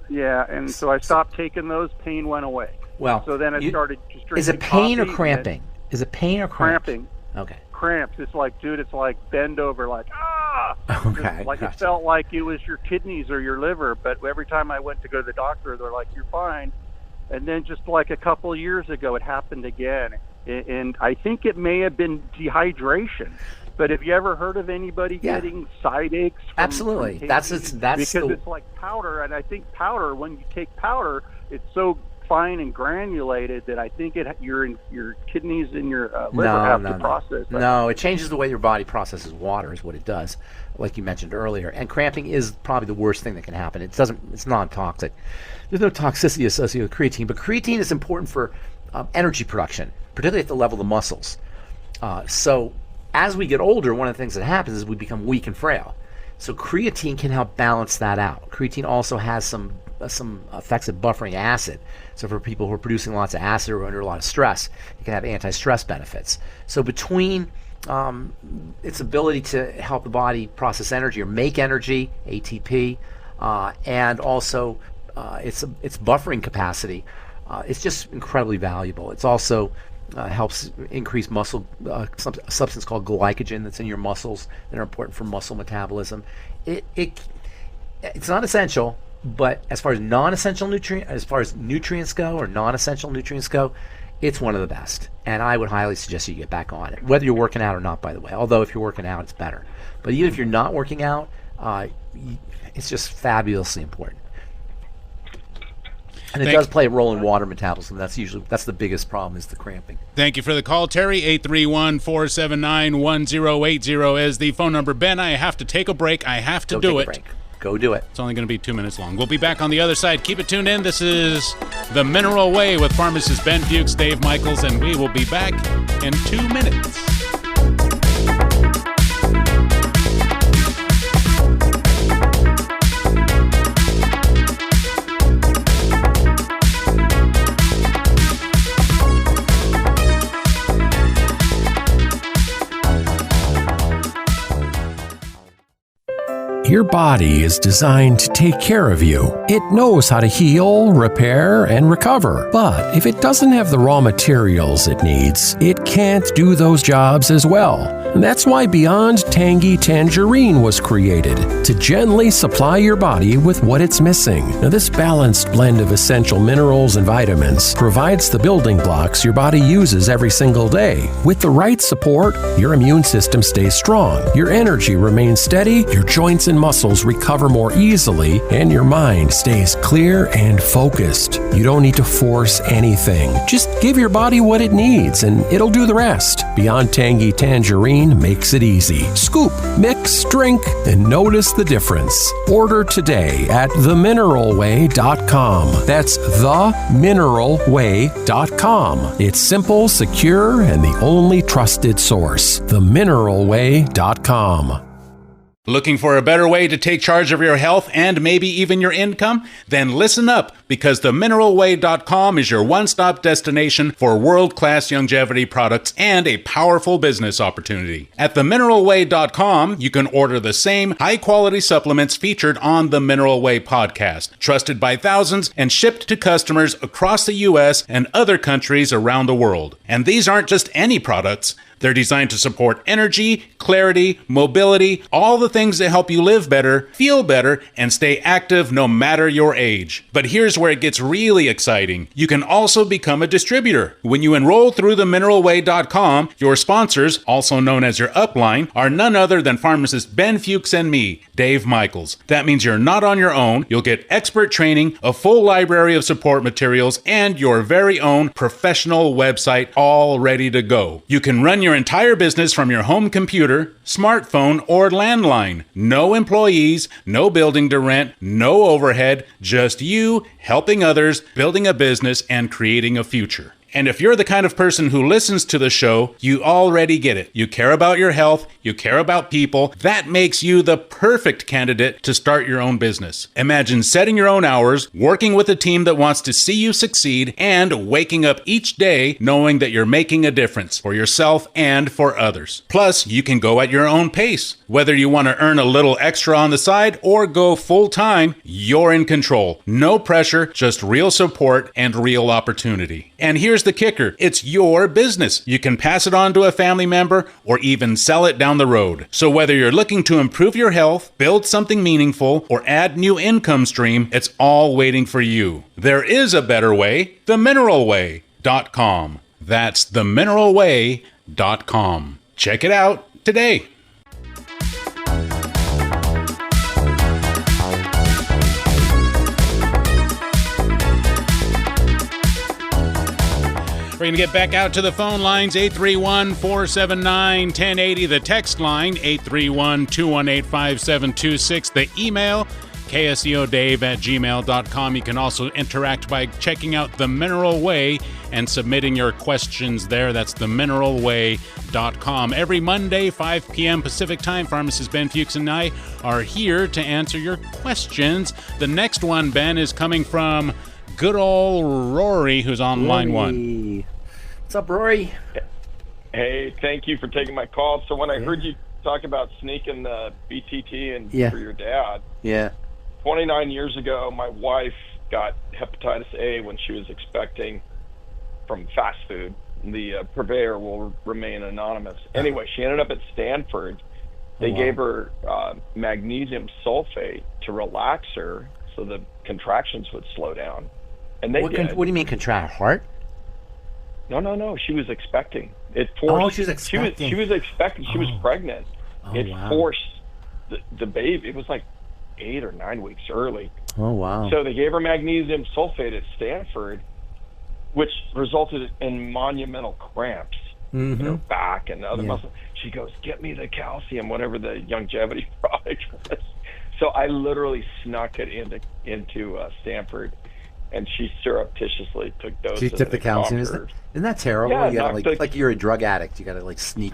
And so I stopped taking those. Pain went away. Well, so then I started just drinking. Is it pain or coffee, cramping? Is it pain or cramping? Okay. Cramps. It's it's bend over, Okay. It felt like it was your kidneys or your liver. But every time I went to go to the doctor, they're like, you're fine. And then just a couple of years ago, it happened again. And I think it may have been dehydration. But have you ever heard of anybody getting side aches? Absolutely. That's because it's like powder, and I think powder, when you take powder, it's so fine and granulated that I think your kidneys and your liver have to process that. No, it changes the way your body processes water is what it does, like you mentioned earlier. And cramping is probably the worst thing that can happen. It's non-toxic. There's no toxicity associated with creatine, but creatine is important for energy production, particularly at the level of the muscles. So as we get older, one of the things that happens is we become weak and frail. So creatine can help balance that out. Creatine also has some effects of buffering acid. So for people who are producing lots of acid or under a lot of stress, it can have anti-stress benefits. So between its ability to help the body process energy or make energy, ATP, and also its buffering capacity. It's just incredibly valuable. It's also helps increase muscle, a substance called glycogen that's in your muscles that are important for muscle metabolism. It's not essential, but as far as nutrients go, or non-essential nutrients go, it's one of the best. And I would highly suggest you get back on it, whether you're working out or not, by the way. Although if you're working out, it's better. But even if you're not working out, it's just fabulously important. And it does play a role in water metabolism. That's the biggest problem, is the cramping. Thank you for the call, Terry. 831-479-1080 is the phone number. Ben, I have to take a break. I have to do it. Go do it. It's only going to be 2 minutes long. We'll be back on the other side. Keep it tuned in. This is The Mineral Way with pharmacist Ben Fuchs, Dave Michaels, and we will be back in 2 minutes. Your body is designed to take care of you. It knows how to heal, repair, and recover. But if it doesn't have the raw materials it needs, it can't do those jobs as well. And that's why Beyond Tangy Tangerine was created, to gently supply your body with what it's missing. Now, this balanced blend of essential minerals and vitamins provides the building blocks your body uses every single day. With the right support, your immune system stays strong, your energy remains steady, your joints and muscles recover more easily, and your mind stays clear and focused. You don't need to force anything. Just give your body what it needs, and it'll do the rest. Beyond Tangy Tangerine makes it easy. Scoop, mix, drink, and notice the difference. Order today at themineralway.com. That's themineralway.com. It's simple, secure, and the only trusted source. themineralway.com. Looking for a better way to take charge of your health and maybe even your income? Then listen up, because themineralway.com is your one-stop destination for world-class longevity products and a powerful business opportunity. At themineralway.com, you can order the same high-quality supplements featured on the Mineral Way podcast, trusted by thousands and shipped to customers across the U.S. and other countries around the world. And these aren't just any products. They're designed to support energy, clarity, mobility, all the things that help you live better, feel better, and stay active no matter your age. But here's where it gets really exciting. You can also become a distributor. When you enroll through themineralway.com, your sponsors, also known as your upline, are none other than pharmacist Ben Fuchs and me, Dave Michaels. That means you're not on your own. You'll get expert training, a full library of support materials, and your very own professional website all ready to go. You can run your entire business from your home computer, smartphone, or landline. No employees, no building to rent, no overhead, just you helping others, building a business, and creating a future. And if you're the kind of person who listens to the show, you already get it. You care about your health, you care about people. That makes you the perfect candidate to start your own business. Imagine setting your own hours, working with a team that wants to see you succeed, and waking up each day knowing that you're making a difference for yourself and for others. Plus, you can go at your own pace. Whether you want to earn a little extra on the side or go full time, you're in control. No pressure, just real support and real opportunity. And here's the kicker. It's your business. You can pass it on to a family member or even sell it down the road. So whether you're looking to improve your health, build something meaningful, or add new income stream, it's all waiting for you. There is a better way. themineralway.com. That's themineralway.com. Check it out today. We're going to get back out to the phone lines, 831-479-1080, the text line, 831-218-5726, the email, kscodave@gmail.com. You can also interact by checking out The Mineral Way and submitting your questions there. That's themineralway.com. Every Monday, 5 p.m. Pacific Time, pharmacist Ben Fuchs and I are here to answer your questions. The next one, Ben, is coming from good old Rory, who's on line one. What's up, Rory? Hey, thank you for taking my call. So when I heard you talk about sneaking the BTT and for your dad, 29 years ago, my wife got hepatitis A when she was expecting from fast food. The purveyor will remain anonymous. Anyway, she ended up at Stanford. They gave her magnesium sulfate to relax her so the contractions would slow down. And they did. What do you mean contract? Heart? No. She was expecting. It forced. Oh, she was expecting. She was expecting. She was pregnant. It forced the baby. It was like 8 or 9 weeks early. Oh, wow. So they gave her magnesium sulfate at Stanford, which resulted in monumental cramps in her back and other muscles. She goes, "Get me the calcium," whatever the longevity product was. So I literally snuck it into Stanford, and she surreptitiously took doses. She took the calcium. Isn't that terrible? Yeah, you gotta, like you're a drug addict. You got to sneak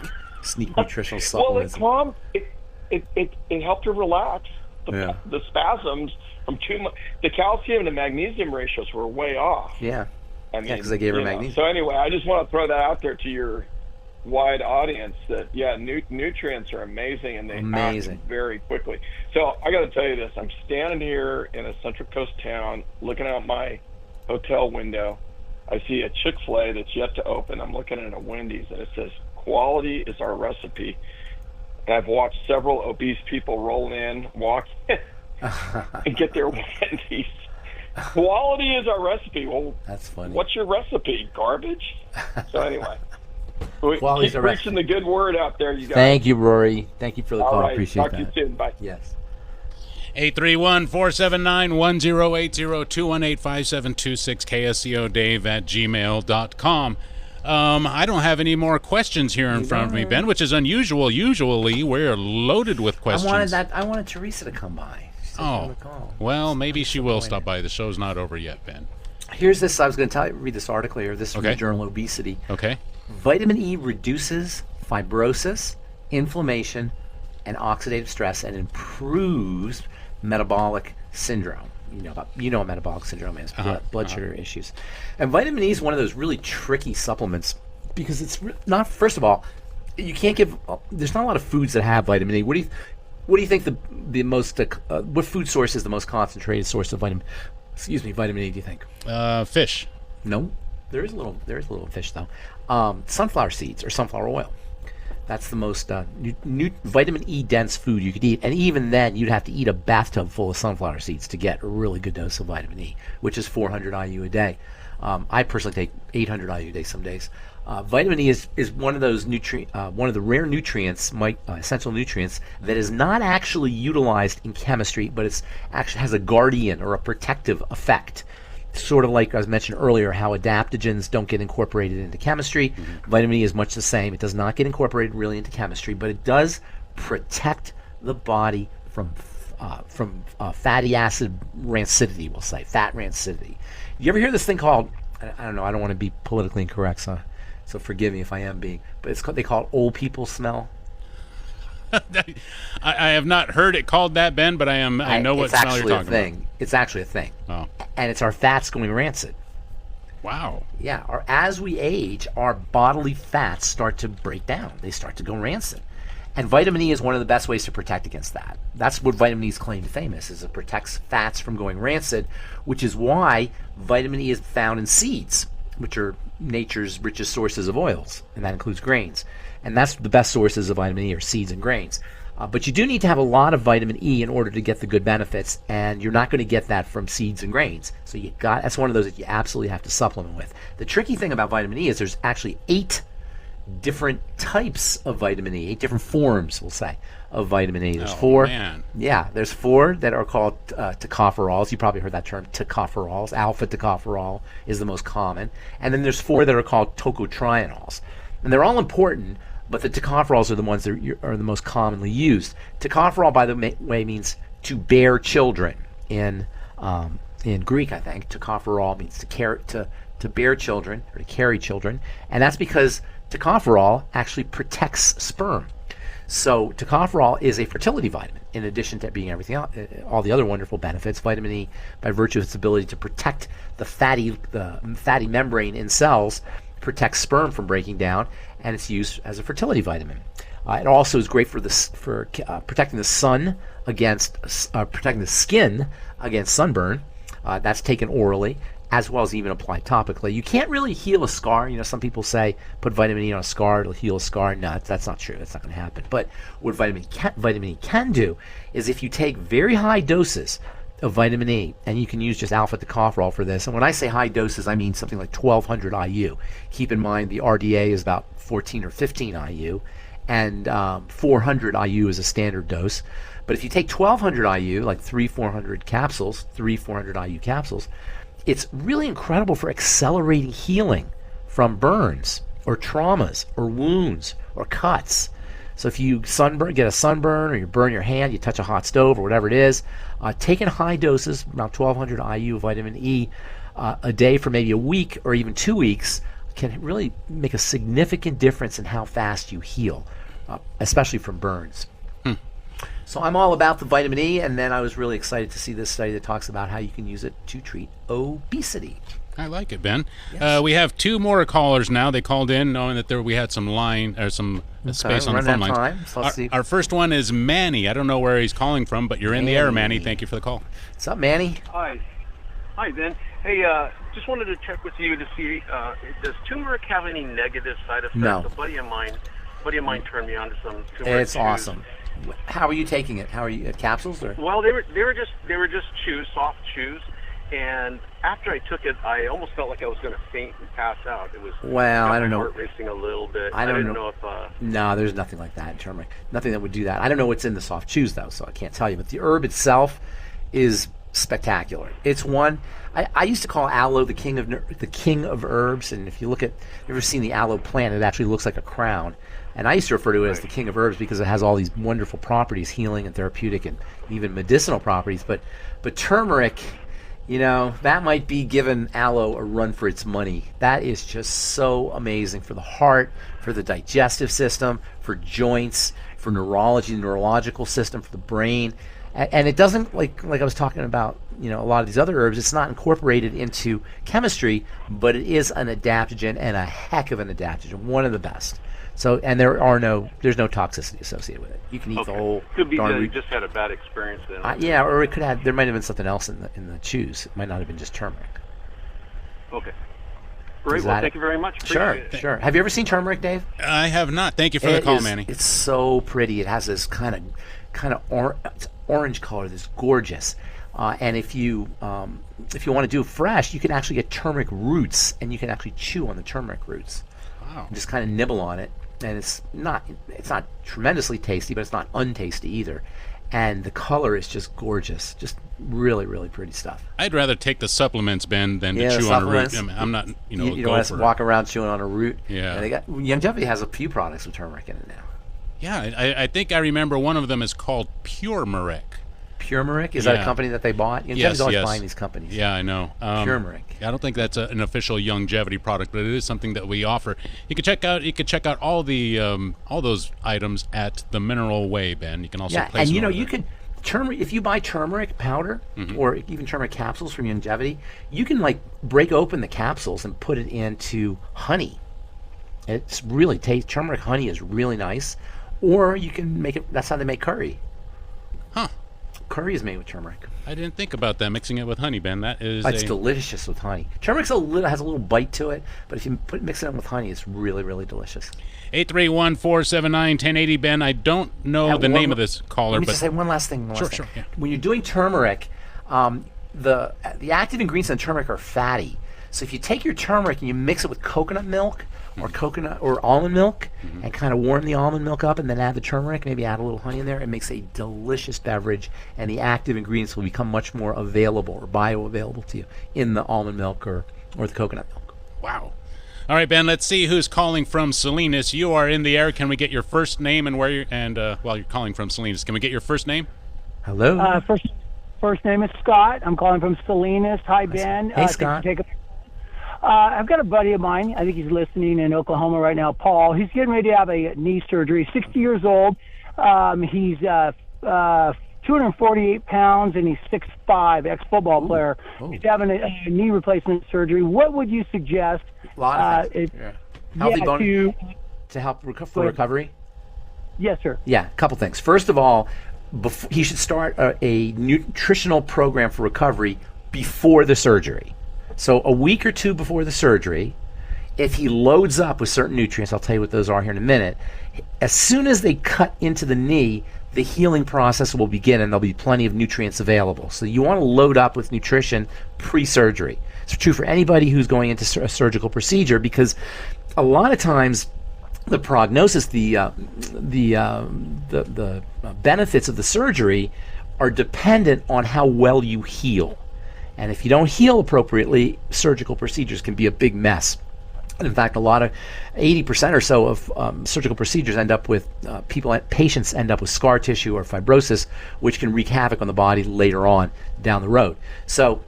nutritional supplements. Well, it helped her relax. The spasms from too much. The calcium and the magnesium ratios were way off. Yeah. I mean, because they gave her magnesium. So anyway, I just want to throw that out there to your wide audience that nutrients are amazing and they act very quickly. So I got to tell you this: I'm standing here in a Central Coast town, looking out my hotel window. I see a Chick-fil-A that's yet to open. I'm looking at a Wendy's, and it says "Quality is our recipe." And I've watched several obese people roll in, walk in, and get their Wendy's. Quality is our recipe. Well, that's funny. What's your recipe? Garbage? So anyway, keep preaching the good word out there, you guys. Thank you, Rory. Thank you for the call. Right. Appreciate that. Talk to you soon. Bye. Yes. 831-479-1080-218-5726 kscodave@gmail.com. I don't have any more questions here in front of me, Ben, which is unusual. Usually we're loaded with questions. I wanted Teresa to come by. Well, maybe she will stop by. The show's not over yet, Ben. Here's this. I was going to read this article here. This is from the journal Obesity. Okay. Vitamin E reduces fibrosis, inflammation, and oxidative stress, and improves metabolic syndrome. You know what metabolic syndrome is, blood sugar issues. And vitamin E is one of those really tricky supplements because it's not. First of all, you can't give. There's not a lot of foods that have vitamin E. What do you think the most? What food source is the most concentrated source of vitamin E? Do you think? Fish. No, there is a little fish though. Sunflower seeds or sunflower oil. That's the most vitamin E dense food you could eat, and even then, you'd have to eat a bathtub full of sunflower seeds to get a really good dose of vitamin E, which is 400 IU a day. I personally take 800 IU a day some days. Vitamin E is one of those one of the rare nutrients, essential nutrients that is not actually utilized in chemistry, but it's actually has a guardian or a protective effect. Sort of like I was mentioned earlier, how adaptogens don't get incorporated into chemistry. Vitamin E is much the same. It does not get incorporated really into chemistry, but it does protect the body from fatty acid rancidity. We'll say fat rancidity. You ever hear this thing called? I don't know. I don't want to be politically incorrect, so forgive me if I am being. But they call it old people smell. I have not heard it called that, Ben, but I know what smell you're talking about. It's actually a thing. Oh. And it's our fats going rancid. Wow. Yeah. As we age, our bodily fats start to break down. They start to go rancid. And vitamin E is one of the best ways to protect against that. That's what vitamin E's claim to fame is it protects fats from going rancid, which is why vitamin E is found in seeds, which are nature's richest sources of oils, and that includes grains. And that's the best sources of vitamin E are seeds and grains. But you do need to have a lot of vitamin E in order to get the good benefits, and you're not going to get that from seeds and grains. So that's one of those that you absolutely have to supplement with. The tricky thing about vitamin E is there's actually 8 different types of vitamin E, 8 different forms, we'll say, of vitamin E. There's 4. Man. Yeah, there's 4 that are called tocopherols. You probably heard that term, tocopherols. Alpha tocopherol is the most common. And then there's 4 that are called tocotrienols. And they're all important, but the tocopherols are the ones that are the most commonly used. Tocopherol, by the way, means to bear children. In Greek, I think, tocopherol means to bear children or to carry children. And that's because tocopherol actually protects sperm. So tocopherol is a fertility vitamin, in addition to being everything else, all the other wonderful benefits. Vitamin E, by virtue of its ability to protect the fatty membrane in cells, protects sperm from breaking down, and it's used as a fertility vitamin. It also is great for protecting the sun against protecting the skin against sunburn. That's taken orally, as well as even applied topically. You can't really heal a scar. Some people say put vitamin E on a scar, it'll heal a scar. No, that's not true. That's not going to happen. But what vitamin E can do is if you take very high doses of vitamin E, and you can use just alpha-tocopherol for this. And when I say high doses, I mean something like 1,200 IU. Keep in mind the RDA is about 14 or 15 IU, and 400 IU is a standard dose. But if you take 1,200 IU, like 400 IU capsules, it's really incredible for accelerating healing from burns or traumas or wounds or cuts. So if you get a sunburn, or you burn your hand, you touch a hot stove or whatever it is, taking high doses, around 1,200 IU of vitamin E a day for maybe a week or even 2 weeks, can really make a significant difference in how fast you heal, especially from burns. So I'm all about the vitamin E, and then I was really excited to see this study that talks about how you can use it to treat obesity. I like it, Ben. Yes. We have 2 more callers now. They called in knowing that we had some space on the phone lines. So let's see. Our first one is Manny. I don't know where he's calling from, but you're in the air, Manny. Thank you for the call. What's up, Manny? Hi, Ben. Hey, just wanted to check with you to see, does turmeric have any negative side effects? No. A buddy of mine turned me on to some turmeric. It's awesome. How are you taking it? How are you, capsules or? Well, they were just chews, soft chews, and after I took it, I almost felt like I was going to faint and pass out. It was I don't know. Heart racing a little bit. I didn't know if. No, there's nothing like that in turmeric. Nothing that would do that. I don't know what's in the soft chews though, so I can't tell you. But the herb itself is spectacular. It's one I used to call aloe the king of herbs. And if you look at, you ever seen the aloe plant? It actually looks like a crown. And I used to refer to it as the king of herbs because it has all these wonderful properties, healing and therapeutic and even medicinal properties. But turmeric, that might be giving aloe a run for its money. That is just so amazing for the heart, for the digestive system, for joints, for neurology, the neurological system, for the brain. And it doesn't, like I was talking about, a lot of these other herbs, it's not incorporated into chemistry, but it is an adaptogen, and a heck of an adaptogen, one of the best. So, and there's no toxicity associated with it. You can eat the whole. Could be that you just had a bad experience then. Yeah, or it could have. There might have been something else in the chews. It might not have been just turmeric. Okay. Great. Well, thank you very much. Appreciate Sure. Have you ever seen turmeric, Dave? I have not. Thank you for the call, Manny. It's so pretty. It has this kind of orange color that's gorgeous. And if you want to do it fresh, you can actually get turmeric roots, and you can actually chew on the turmeric roots. Wow. And just kind of nibble on it. And it's not tremendously tasty, but it's not untasty either. And the color is just gorgeous, just really, really pretty stuff. I'd rather take the supplements, Ben, than to chew on a root. I'm not, you don't want to walk around chewing on a root. Yeah. And Longevity has a few products with turmeric in it now. Yeah, I think I remember one of them is called Turmeric. Turmeric? Is that a company that they bought? Longevity's always buying these companies. Yeah, I know. Turmeric. I don't think that's an official Longevity product, but it is something that we offer. You can check out all the all those items at the Mineral Way, Ben. You can also place them you could turmeric. If you buy turmeric powder or even turmeric capsules from Longevity, you can break open the capsules and put it into honey. It's really turmeric honey is really nice. Or you can make it. That's how they make curry. Huh. Curry is made with turmeric. I didn't think about that, mixing it with honey, Ben. It's delicious with honey. Turmeric has a little bite to it, but if you mix it in with honey, it's really, really delicious. 831-479-1080, Ben. I don't know the name of this caller. Let me just say one last thing. Sure. Yeah. When you're doing turmeric, the active ingredients in turmeric are fatty. So if you take your turmeric and you mix it with coconut milk or coconut or almond milk and kind of warm the almond milk up and then add the turmeric, maybe add a little honey in there, it makes a delicious beverage, and the active ingredients will become much more available or bioavailable to you in the almond milk or the coconut milk. Wow. All right, Ben, let's see who's calling from Salinas. You are in the air. Can we get your first name and where you're calling from Salinas, can we get your first name? Hello. First name is Scott. I'm calling from Salinas. Hi, Ben. Hey, Scott. I've got a buddy of mine. I think he's listening in Oklahoma right now, Paul. He's getting ready to have a knee surgery. 60 years old. He's 248 pounds, and he's 6'5", ex-football player. He's having a knee replacement surgery. What would you suggest? A lot of things. Healthy bone to help for recovery? Yes, sir. Yeah, a couple things. First of all, he should start a nutritional program for recovery before the surgery. So a week or two before the surgery, if he loads up with certain nutrients, I'll tell you what those are here in a minute, as soon as they cut into the knee, the healing process will begin and there'll be plenty of nutrients available. So you want to load up with nutrition pre-surgery. It's true for anybody who's going into a surgical procedure, because a lot of times the prognosis, the benefits of the surgery are dependent on how well you heal. And if you don't heal appropriately, surgical procedures can be a big mess. And in fact, 80% or so of surgical procedures end up with patients end up with scar tissue or fibrosis, which can wreak havoc on the body later on down the road. So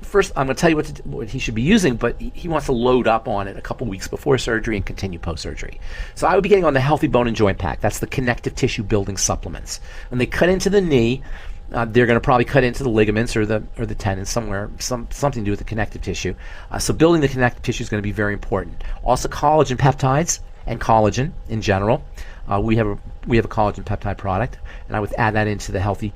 first, I'm going to tell you what he should be using, but he wants to load up on it a couple weeks before surgery and continue post-surgery. So I would be getting on the Healthy Bone and Joint Pack. That's the connective tissue building supplements. When they cut into the knee, they're going to probably cut into the ligaments or the tendons somewhere, something to do with the connective tissue. So building the connective tissue is going to be very important. Also, collagen peptides and collagen in general. We have a collagen peptide product, and I would add that into the Healthy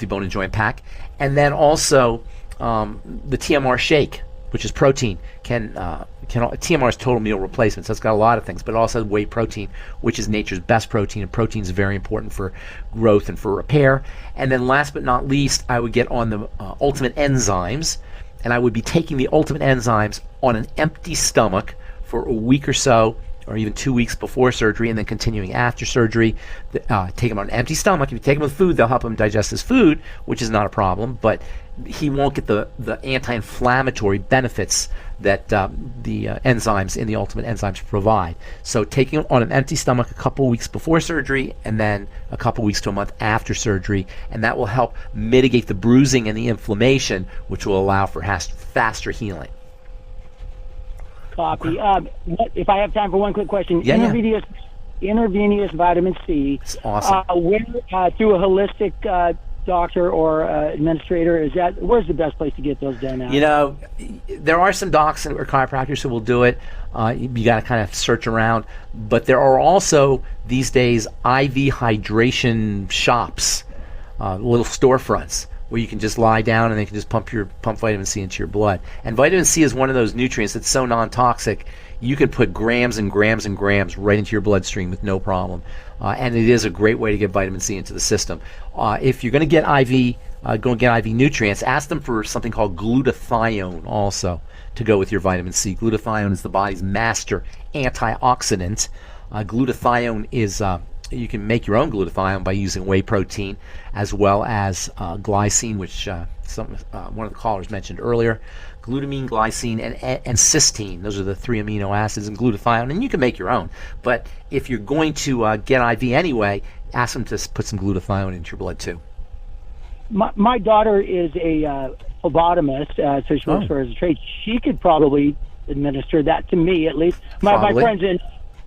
Bone and Joint Pack. And then also the TMR shake, which is protein, TMR is total meal replacement, so it's got a lot of things, but it also has whey protein, which is nature's best protein, and protein is very important for growth and for repair. And then last but not least, I would get on the Ultimate Enzymes, and I would be taking the Ultimate Enzymes on an empty stomach for a week or so, or even 2 weeks before surgery, and then continuing after surgery. Take them on an empty stomach. If you take them with food, they'll help him digest his food, which is not a problem, but he won't get the anti-inflammatory benefits that the enzymes in the Ultimate Enzymes provide. So taking it on an empty stomach a couple weeks before surgery, and then a couple weeks to a month after surgery, and that will help mitigate the bruising and the inflammation, which will allow for faster healing. Copy. If I have time for one quick question, intravenous vitamin C. It's awesome. Through a holistic doctor or administrator, where's the best place to get those done at? There are some docs or chiropractors who will do it. You got to kind of search around, but there are also these days IV hydration shops, little storefronts, where you can just lie down and they can just pump vitamin C into your blood. And vitamin C is one of those nutrients that's so non-toxic, you can put grams and grams and grams right into your bloodstream with no problem. And it is a great way to get vitamin C into the system. If you're going to get IV nutrients, ask them for something called glutathione also to go with your vitamin C. Glutathione is the body's master antioxidant. Glutathione is you can make your own glutathione by using whey protein, as well as glycine, which one of the callers mentioned earlier. Glutamine, glycine, and cysteine. Those are the 3 amino acids in glutathione, and you can make your own. But if you're going to get IV anyway, ask them to put some glutathione into your blood too. My daughter is a phlebotomist, so she works for her as a trade. She could probably administer that to me, at least. My friend's in.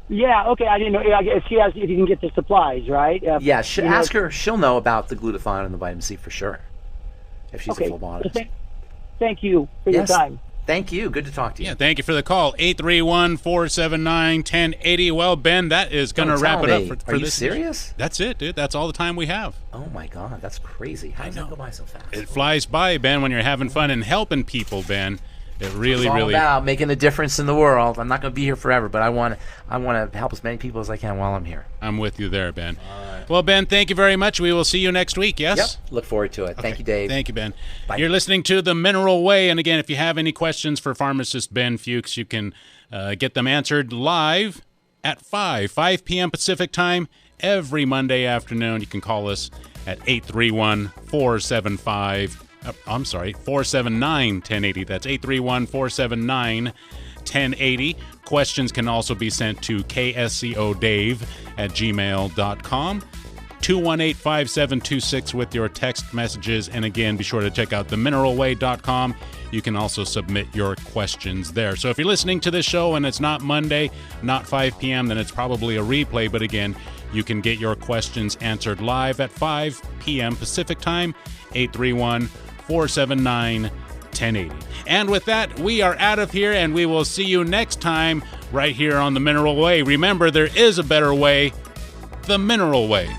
Yeah, okay, I didn't know. If you can get the supplies, right? Ask her. She'll know about the glutathione and the vitamin C for sure, if she's a phlebotomist. Thank you for your time. Thank you. Good to talk to you. Yeah, thank you for the call. 831-479-1080. Well, Ben, that is going to wrap it up for this. Are you serious? That's it, dude. That's all the time we have. Oh, my God. That's crazy. How does that go by so fast? It flies by, Ben, when you're having fun and helping people, Ben. It really, it's all really about making a difference in the world. I'm not going to be here forever, but I want to help as many people as I can while I'm here. I'm with you there, Ben. Right. Well, Ben, thank you very much. We will see you next week, yes? Yep. Look forward to it. Okay. Thank you, Dave. Thank you, Ben. Bye. You're listening to The Mineral Way, and again, if you have any questions for pharmacist Ben Fuchs, you can get them answered live at 5 p.m. Pacific time every Monday afternoon. You can call us at 831-479-1080. That's 831-479-1080. Questions can also be sent to kscodave@gmail.com. 218-5726 with your text messages. And again, be sure to check out themineralway.com. you can also submit your questions there. So if you're listening to this show and it's not Monday, not 5 p.m., then it's probably a replay. But again, you can get your questions answered live at 5 p.m. Pacific Time, 831-479-1080. And with that, we are out of here, and we will see you next time right here on The Mineral Way. Remember, there is a better way, The Mineral Way.